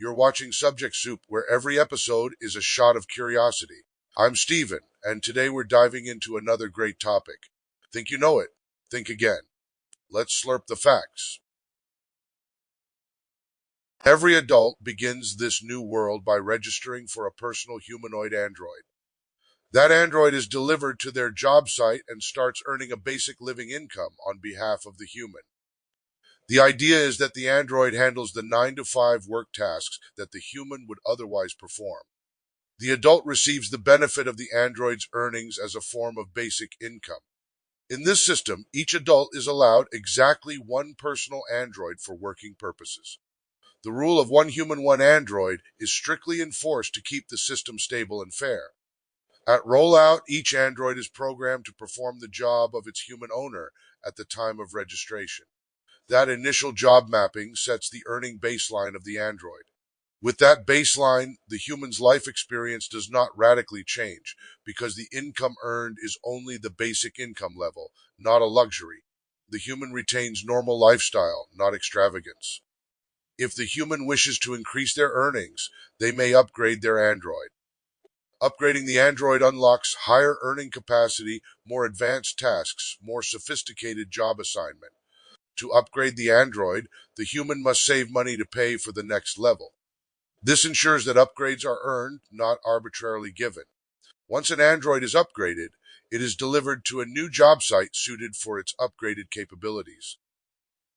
You're watching Subject Soup, where every episode is a shot of curiosity. I'm Steven, and today we're diving into another great topic. Think you know it? Think again. Let's slurp the facts. Every adult begins this new world by registering for a personal humanoid android. That android is delivered to their job site and starts earning a basic living income on behalf of the human. The idea is that the android handles the 9 to 5 work tasks that the human would otherwise perform. The adult receives the benefit of the android's earnings as a form of basic income. In this system, each adult is allowed exactly one personal android for working purposes. The rule of one human, one android is strictly enforced to keep the system stable and fair. At rollout, each android is programmed to perform the job of its human owner at the time of registration. That initial job mapping sets the earning baseline of the android. With that baseline, the human's life experience does not radically change because the income earned is only the basic income level, not a luxury. The human retains normal lifestyle, not extravagance. If the human wishes to increase their earnings, they may upgrade their android. Upgrading the android unlocks higher earning capacity, more advanced tasks, more sophisticated job assignment. To upgrade the android, the human must save money to pay for the next level. This ensures that upgrades are earned, not arbitrarily given. Once an android is upgraded, it is delivered to a new job site suited for its upgraded capabilities.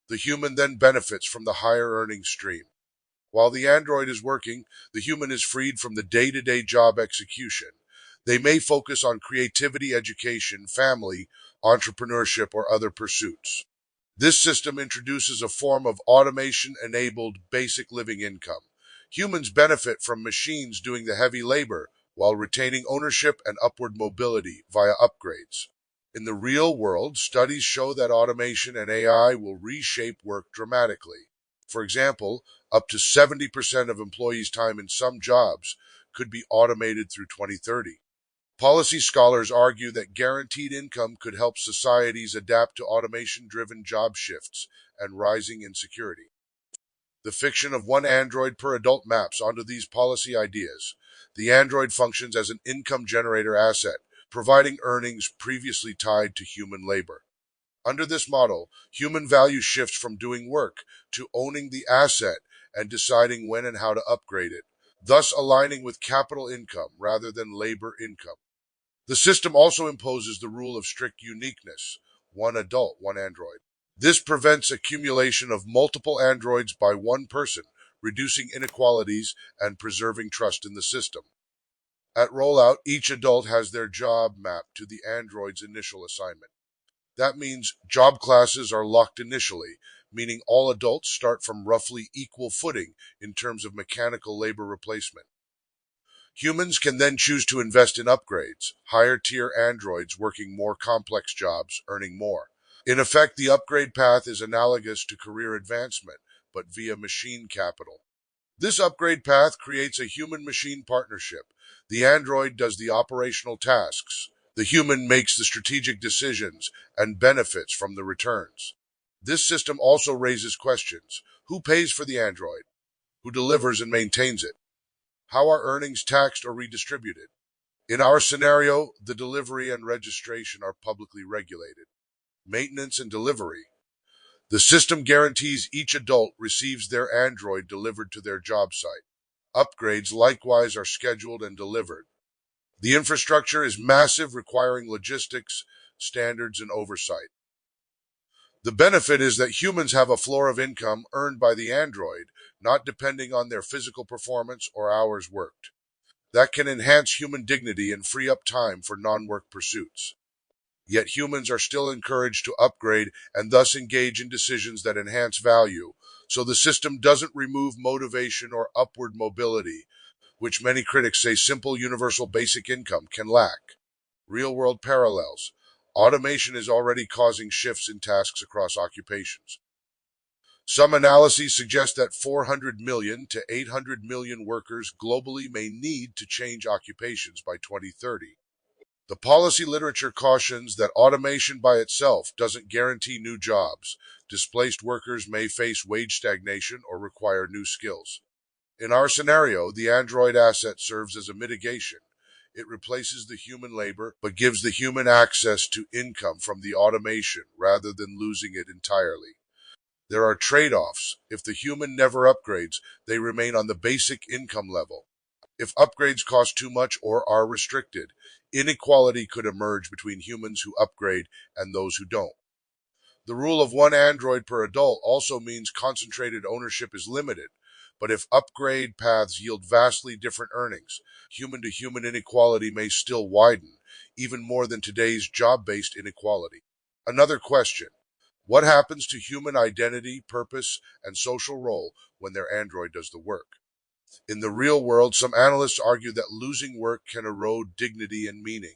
The human then benefits from the higher earning stream. While the android is working, the human is freed from the day-to-day job execution. They may focus on creativity, education, family, entrepreneurship, or other pursuits. This system introduces a form of automation-enabled basic living income. Humans benefit from machines doing the heavy labor while retaining ownership and upward mobility via upgrades. In the real world, studies show that automation and AI will reshape work dramatically. For example, up to 70% of employees' time in some jobs could be automated through 2030. Policy scholars argue that guaranteed income could help societies adapt to automation-driven job shifts and rising insecurity. The fiction of one android per adult maps onto these policy ideas. The android functions as an income generator asset, providing earnings previously tied to human labor. Under this model, human value shifts from doing work to owning the asset and deciding when and how to upgrade it, thus aligning with capital income rather than labor income. The system also imposes the rule of strict uniqueness, one adult, one android. This prevents accumulation of multiple androids by one person, reducing inequalities and preserving trust in the system. At rollout, each adult has their job mapped to the android's initial assignment. That means job classes are locked initially, meaning all adults start from roughly equal footing in terms of mechanical labor replacement. Humans can then choose to invest in upgrades, higher-tier androids working more complex jobs, earning more. In effect, the upgrade path is analogous to career advancement, but via machine capital. This upgrade path creates a human-machine partnership. The android does the operational tasks. The human makes the strategic decisions and benefits from the returns. This system also raises questions. Who pays for the android? Who delivers and maintains it? How are earnings taxed or redistributed? In our scenario, the delivery and registration are publicly regulated. Maintenance and delivery. The system guarantees each adult receives their android delivered to their job site. Upgrades likewise are scheduled and delivered. The infrastructure is massive, requiring logistics, standards, and oversight. The benefit is that humans have a floor of income earned by the android, not depending on their physical performance or hours worked. That can enhance human dignity and free up time for non-work pursuits. Yet humans are still encouraged to upgrade and thus engage in decisions that enhance value, so the system doesn't remove motivation or upward mobility, which many critics say simple universal basic income can lack. Real-world parallels. Automation is already causing shifts in tasks across occupations. Some analyses suggest that 400 million to 800 million workers globally may need to change occupations by 2030. The policy literature cautions that automation by itself doesn't guarantee new jobs. Displaced workers may face wage stagnation or require new skills. In our scenario, the android asset serves as a mitigation. It replaces the human labor, but gives the human access to income from the automation rather than losing it entirely. There are trade-offs. If the human never upgrades, they remain on the basic income level. If upgrades cost too much or are restricted, inequality could emerge between humans who upgrade and those who don't. The rule of one android per adult also means concentrated ownership is limited, but if upgrade paths yield vastly different earnings, human to human inequality may still widen, even more than today's job-based inequality. Another question: what happens to human identity, purpose, and social role when their android does the work? In the real world, some analysts argue that losing work can erode dignity and meaning.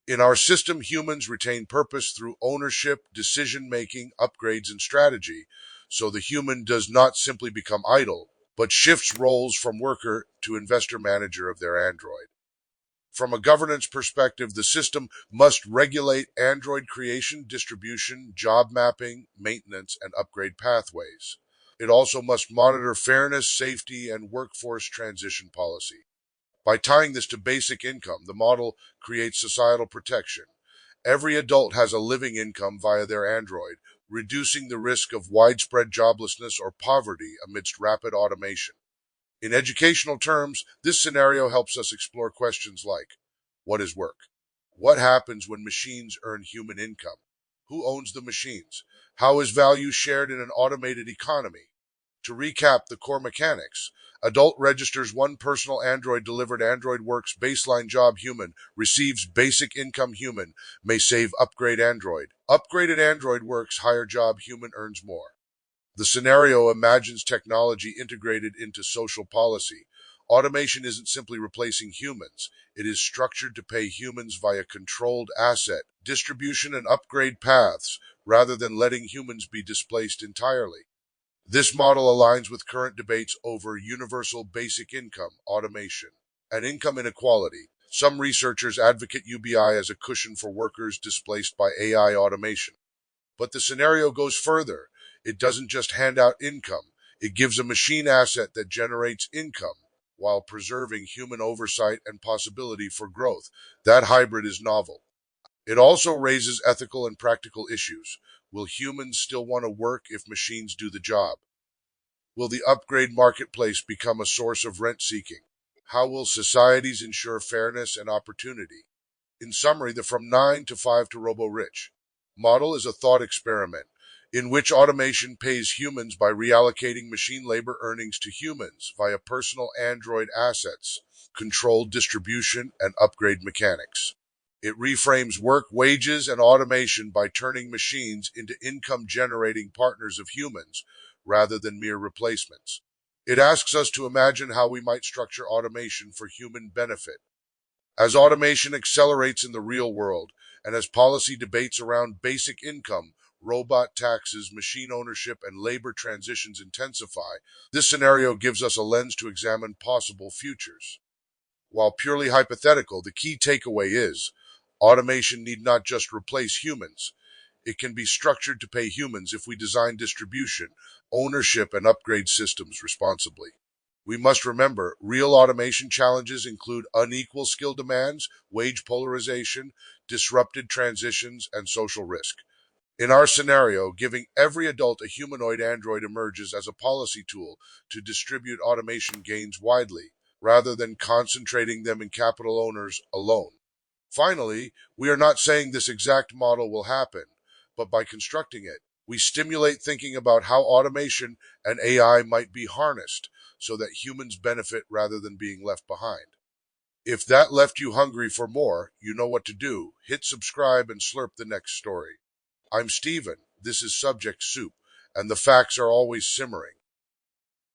In our system, humans retain purpose through ownership, decision-making, upgrades, and strategy, so the human does not simply become idle, but shifts roles from worker to investor-manager of their android. From a governance perspective, the system must regulate android creation, distribution, job mapping, maintenance, and upgrade pathways. It also must monitor fairness, safety, and workforce transition policy. By tying this to basic income, the model creates societal protection. Every adult has a living income via their android, reducing the risk of widespread joblessness or poverty amidst rapid automation. In educational terms, this scenario helps us explore questions like: what is work? What happens when machines earn human income? Who owns the machines? How is value shared in an automated economy? To recap the core mechanics: adult registers one personal android delivered android works baseline job human, receives basic income human, may save upgrade android. Upgraded android works higher job human earns more. The scenario imagines technology integrated into social policy. Automation isn't simply replacing humans. It is structured to pay humans via controlled asset, distribution, and upgrade paths, rather than letting humans be displaced entirely. This model aligns with current debates over universal basic income, automation, and income inequality. Some researchers advocate UBI as a cushion for workers displaced by AI automation. But the scenario goes further. It doesn't just hand out income, it gives a machine asset that generates income while preserving human oversight and possibility for growth. That hybrid is novel. It also raises ethical and practical issues. Will humans still want to work if machines do the job? Will the upgrade marketplace become a source of rent seeking? How will societies ensure fairness and opportunity? In summary, the From 9 to 5 to Robo-Rich model is a thought experiment in which automation pays humans by reallocating machine labor earnings to humans via personal android assets, controlled distribution, and upgrade mechanics. It reframes work, wages, and automation by turning machines into income-generating partners of humans rather than mere replacements. It asks us to imagine how we might structure automation for human benefit. As automation accelerates in the real world, and as policy debates around basic income, robot taxes, machine ownership, and labor transitions intensify, this scenario gives us a lens to examine possible futures. While purely hypothetical, the key takeaway is automation need not just replace humans. It can be structured to pay humans if we design distribution, ownership, and upgrade systems responsibly. We must remember, real automation challenges include unequal skill demands, wage polarization, disrupted transitions, and social risk. In our scenario, giving every adult a humanoid android emerges as a policy tool to distribute automation gains widely, rather than concentrating them in capital owners alone. Finally, we are not saying this exact model will happen, but by constructing it, we stimulate thinking about how automation and AI might be harnessed so that humans benefit rather than being left behind. If that left you hungry for more, you know what to do. Hit subscribe and slurp the next story. I'm Steven. This is Subject Soup, and the facts are always simmering.